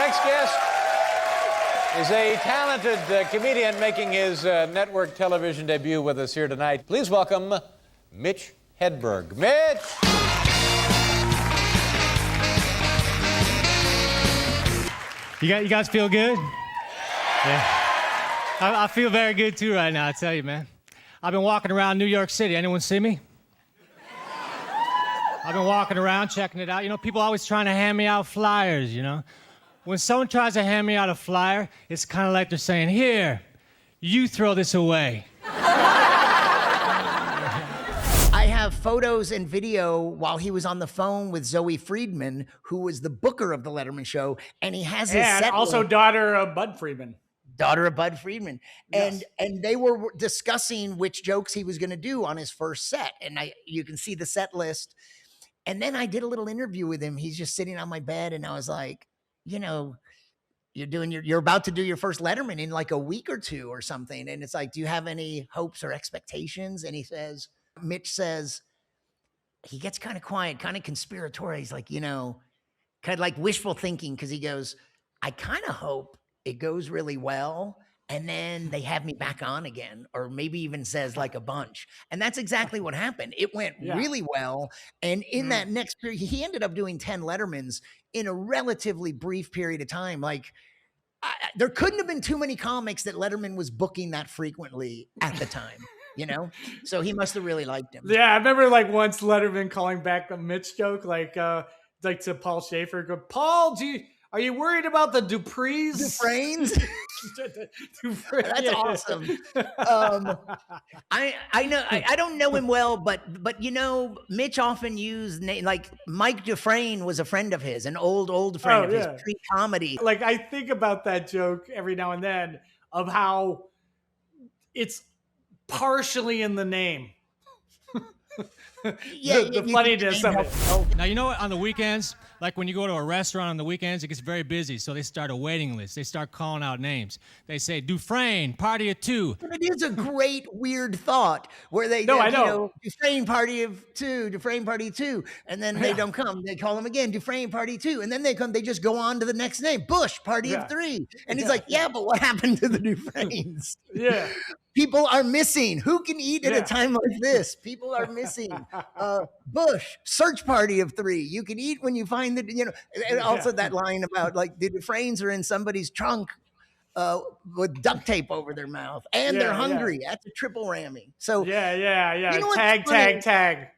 next guest is a talented comedian making his network television debut with us here tonight. Please welcome Mitch Hedberg. Mitch! You guys feel good? Yeah. I feel very good too right now, I tell you, man. I've been walking around New York City. Anyone see me? I've been walking around, checking it out. You know, people always trying to hand me out flyers, you know? When someone tries to hand me out a flyer, it's kind of like they're saying, here, you throw this away. I have photos and video while he was on the phone with Zoe Friedman, who was the booker of the Letterman show, and he has his and set also list. daughter of Bud Friedman. Daughter of Bud Friedman. Yes. And they were discussing which jokes he was going to do on his first set. And you can see the set list. And then I did a little interview with him. He's just sitting on my bed, and I was like, you know, you're about to do your first Letterman in like a week or two or something. And it's like, do you have any hopes or expectations? And Mitch says, he gets kind of quiet, kind of conspiratorial. He's like, you know, kind of like wishful thinking. Cause he goes, I kind of hope it goes really well, and then they have me back on again, or maybe even says like a bunch. And that's exactly what happened. It went really well. And in that next period, he ended up doing 10 Lettermans in a relatively brief period of time. Like there couldn't have been too many comics that Letterman was booking that frequently at the time, you know? So he must've really liked him. Yeah. I remember like once Letterman calling back a Mitch joke, like to Paul Schaefer, go, Paul, are you worried about the Duprees? Dufresnes? That's awesome. I don't know him well, but you know, Mitch often used like Mike Dufresne was a friend of his, an old friend of his pre-comedy. Like I think about that joke every now and then of how it's partially in the name. The funniness of it. Now, you know what? On the weekends, like when you go to a restaurant on the weekends, it gets very busy. So they start a waiting list. They start calling out names. They say, Dufresne, party of two. But it is a great, weird thought where they, I know. You know, Dufresne party of two, Dufresne party two. And then they don't come. They call them again, Dufresne party two. And then they come, they just go on to the next name, Bush party of three. And he's like, yeah, but what happened to the Dufresnes? Yeah. People are missing. Who can eat at a time like this? People are missing. Bush, search party of three. You can eat when you find that, you know, and also that line about like the Dufresnes are in somebody's trunk with duct tape over their mouth and they're hungry. That's a triple Rammy. So yeah. You know tag.